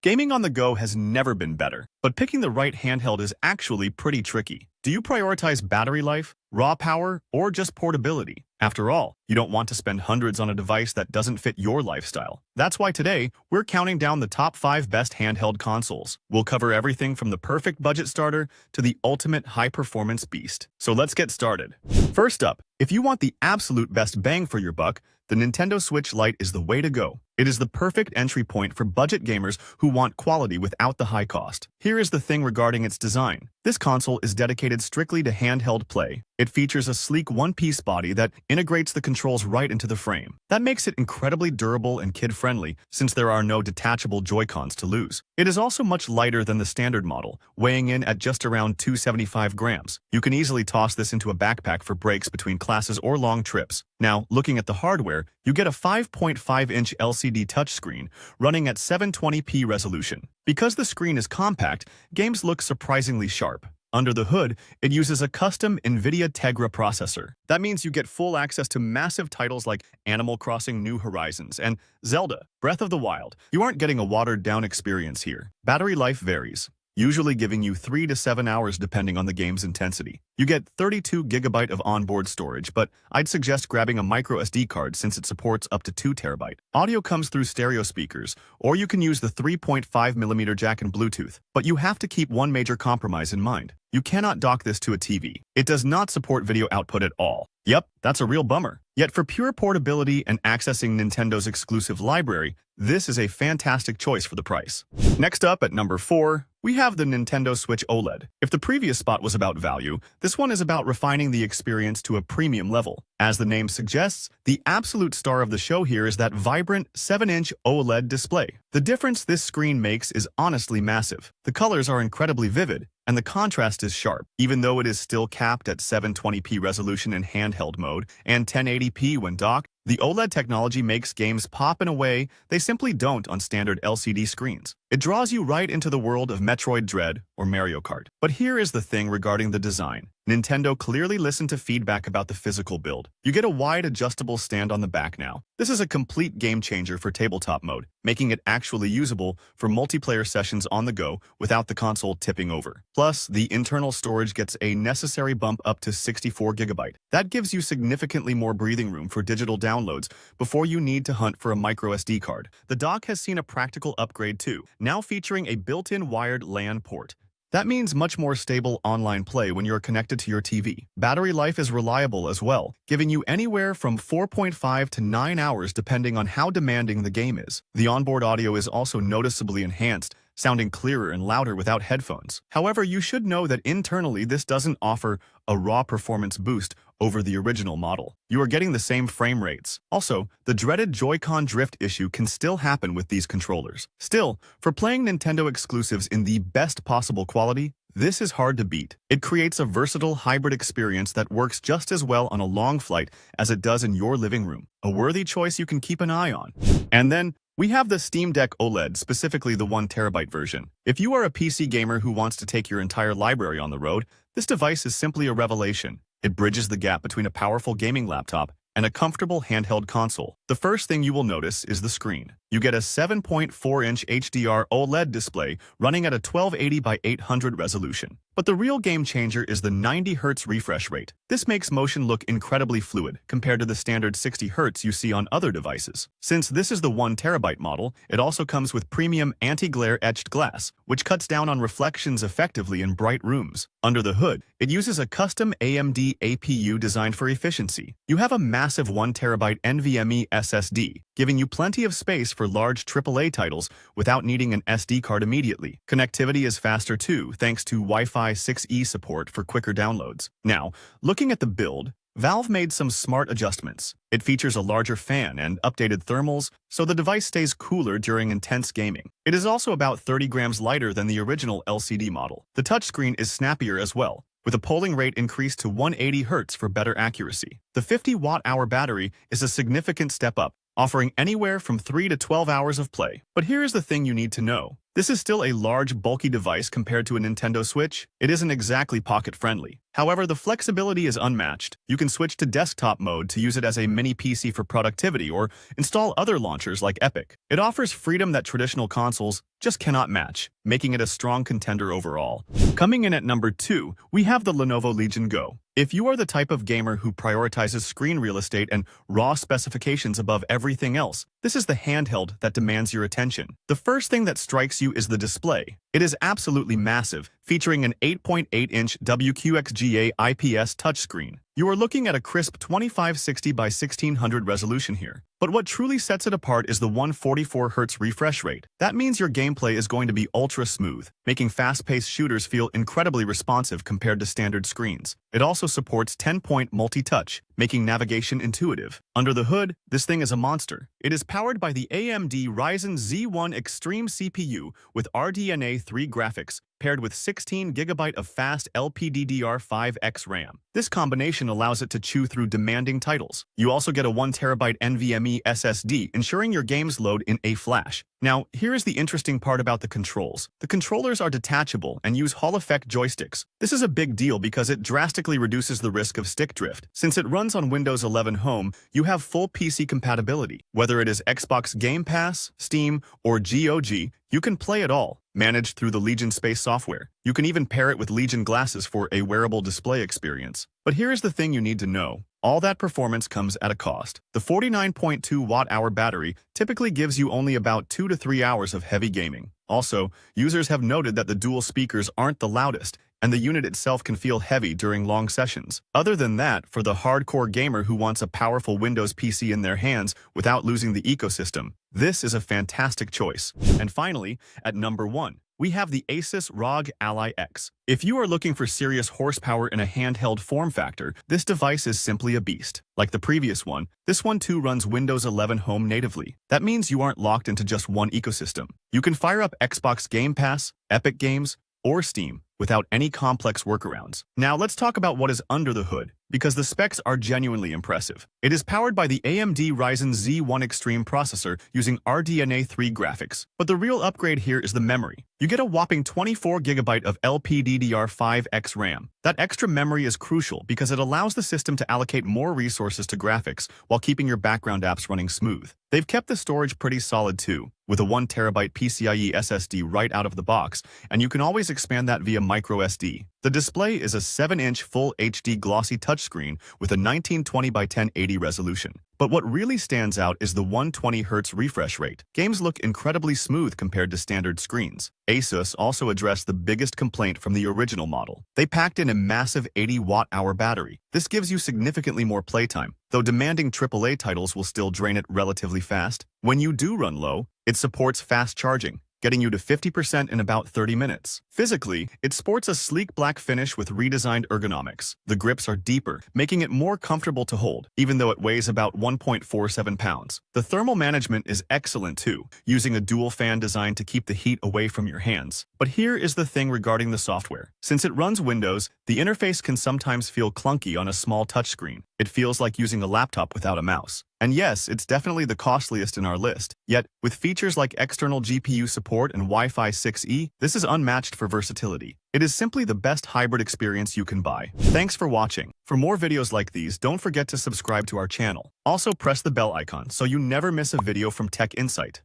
Gaming on the go has never been better, but picking the right handheld is actually pretty tricky. Do you prioritize battery life, raw power, or just portability? After all, you don't want to spend hundreds on a device that doesn't fit your lifestyle. That's why today, we're counting down the top 5 best handheld consoles. We'll cover everything from the perfect budget starter to the ultimate high-performance beast. So let's get started. First up, if you want the absolute best bang for your buck, the Nintendo Switch Lite is the way to go. It is the perfect entry point for budget gamers who want quality without the high cost. Here is the thing regarding its design. This console is dedicated strictly to handheld play. It features a sleek one-piece body that integrates the controls right into the frame. That makes it incredibly durable and kid-friendly since there are no detachable Joy-Cons to lose. It is also much lighter than the standard model, weighing in at just around 275 grams. You can easily toss this into a backpack for breaks between classes or long trips. Now, looking at the hardware, you get a 5.5-inch LCD touchscreen running at 720p resolution. Because the screen is compact, games look surprisingly sharp. Under the hood, it uses a custom NVIDIA Tegra processor. That means you get full access to massive titles like Animal Crossing: New Horizons and Zelda: Breath of the Wild. You aren't getting a watered-down experience here. Battery life varies, usually giving you 3 to 7 hours depending on the game's intensity. You get 32GB of onboard storage, but I'd suggest grabbing a micro SD card since it supports up to 2TB. Audio comes through stereo speakers, or you can use the 3.5mm jack and Bluetooth, but you have to keep one major compromise in mind. You cannot dock this to a TV. It does not support video output at all. Yep, that's a real bummer. Yet for pure portability and accessing Nintendo's exclusive library, this is a fantastic choice for the price. Next up at number 4, we have the Nintendo Switch OLED. If the previous spot was about value, this one is about refining the experience to a premium level. As the name suggests, the absolute star of the show here is that vibrant 7-inch OLED display. The difference this screen makes is honestly massive. The colors are incredibly vivid, and the contrast is sharp, even though it is still capped at 720p resolution in handheld mode and 1080p when docked. The OLED technology makes games pop in a way they simply don't on standard LCD screens. It draws you right into the world of Metroid Dread or Mario Kart. But here is the thing regarding the design. Nintendo clearly listened to feedback about the physical build. You get a wide adjustable stand on the back now. This is a complete game changer for tabletop mode, making it actually usable for multiplayer sessions on the go without the console tipping over. Plus, the internal storage gets a necessary bump up to 64GB. That gives you significantly more breathing room for digital downloads before you need to hunt for a micro SD card. The dock has seen a practical upgrade too, now featuring a built-in wired LAN port. That means much more stable online play when you're connected to your TV. Battery life is reliable as well, giving you anywhere from 4.5 to 9 hours depending on how demanding the game is. The onboard audio is also noticeably enhanced, sounding clearer and louder without headphones. However, you should know that internally this doesn't offer a raw performance boost over the original model. You are getting the same frame rates. Also, the dreaded Joy-Con drift issue can still happen with these controllers. Still, for playing Nintendo exclusives in the best possible quality, this is hard to beat. It creates a versatile hybrid experience that works just as well on a long flight as it does in your living room. A worthy choice you can keep an eye on. And then, we have the Steam Deck OLED, specifically the 1TB version. If you are a PC gamer who wants to take your entire library on the road, this device is simply a revelation. It bridges the gap between a powerful gaming laptop and a comfortable handheld console. The first thing you will notice is the screen. You get a 7.4-inch HDR OLED display running at a 1280 by 800 resolution. But the real game changer is the 90Hz refresh rate. This makes motion look incredibly fluid compared to the standard 60Hz you see on other devices. Since this is the 1TB model, it also comes with premium anti-glare etched glass, which cuts down on reflections effectively in bright rooms. Under the hood, it uses a custom AMD APU designed for efficiency. You have a massive 1TB NVMe SSD, giving you plenty of space for large AAA titles without needing an SD card immediately. Connectivity is faster too, thanks to Wi-Fi 6E support for quicker downloads. Now, looking at the build, Valve made some smart adjustments. It features a larger fan and updated thermals, so the device stays cooler during intense gaming. It is also about 30 grams lighter than the original LCD model. The touchscreen is snappier as well, with a polling rate increased to 180 Hz for better accuracy. The 50-watt-hour battery is a significant step up, offering anywhere from 3 to 12 hours of play. But here is the thing you need to know. This is still a large, bulky device compared to a Nintendo Switch. It isn't exactly pocket-friendly. However, the flexibility is unmatched. You can switch to desktop mode to use it as a mini PC for productivity or install other launchers like Epic. It offers freedom that traditional consoles just cannot match, making it a strong contender overall. Coming in at number 2, we have the Lenovo Legion Go. If you are the type of gamer who prioritizes screen real estate and raw specifications above everything else, this is the handheld that demands your attention. The first thing that strikes you is the display. It is absolutely massive, featuring an 8.8-inch WQXGA IPS touchscreen. You are looking at a crisp 2560 by 1600 resolution here. But what truly sets it apart is the 144Hz refresh rate. That means your gameplay is going to be ultra smooth, making fast-paced shooters feel incredibly responsive compared to standard screens. It also supports 10-point multi-touch, making navigation intuitive. Under the hood, this thing is a monster. It is powered by the AMD Ryzen Z1 Extreme CPU with RDNA 3 graphics, paired with 16GB of fast LPDDR5X RAM. This combination allows it to chew through demanding titles. You also get a 1TB NVMe SSD, ensuring your games load in a flash. Now, here is the interesting part about the controls. The controllers are detachable and use Hall effect joysticks. This is a big deal because it drastically reduces the risk of stick drift. Since it runs on Windows 11 Home, you have full PC compatibility. Whether it is Xbox Game Pass, Steam, or GOG, you can play it all, managed through the Legion Space software. You can even pair it with Legion glasses for a wearable display experience. But here is the thing you need to know. All that performance comes at a cost. The 49.2 watt-hour battery typically gives you only about 2 to 3 hours of heavy gaming. Also, users have noted that the dual speakers aren't the loudest, and the unit itself can feel heavy during long sessions. Other than that, for the hardcore gamer who wants a powerful Windows PC in their hands without losing the ecosystem, this is a fantastic choice. And finally, at number 1, we have the ASUS ROG Ally X. If you are looking for serious horsepower in a handheld form factor, this device is simply a beast. Like the previous one, this one too runs Windows 11 Home natively. That means you aren't locked into just one ecosystem. You can fire up Xbox Game Pass, Epic Games, or Steam without any complex workarounds. Now let's talk about what is under the hood, because the specs are genuinely impressive. It is powered by the AMD Ryzen Z1 Extreme processor using RDNA 3 graphics. But the real upgrade here is the memory. You get a whopping 24GB of LPDDR5X RAM. That extra memory is crucial because it allows the system to allocate more resources to graphics while keeping your background apps running smooth. They've kept the storage pretty solid too, with a 1TB PCIe SSD right out of the box, and you can always expand that via microSD. The display is a 7-inch Full HD glossy touchscreen with a 1920 by 1080 resolution. But what really stands out is the 120Hz refresh rate. Games look incredibly smooth compared to standard screens. ASUS also addressed the biggest complaint from the original model. They packed in a massive 80 watt-hour battery. This gives you significantly more playtime, though demanding AAA titles will still drain it relatively fast. When you do run low, it supports fast charging, getting you to 50% in about 30 minutes. Physically, it sports a sleek black finish with redesigned ergonomics. The grips are deeper, making it more comfortable to hold, even though it weighs about 1.47 pounds. The thermal management is excellent too, using a dual fan designed to keep the heat away from your hands. But here is the thing regarding the software. Since it runs Windows, the interface can sometimes feel clunky on a small touchscreen. It feels like using a laptop without a mouse. And yes, it's definitely the costliest in our list. Yet, with features like external GPU support and Wi-Fi 6E, this is unmatched for versatility. It is simply the best hybrid experience you can buy. Thanks for watching. For more videos like these, don't forget to subscribe to our channel. Also, press the bell icon so you never miss a video from Tech Insight.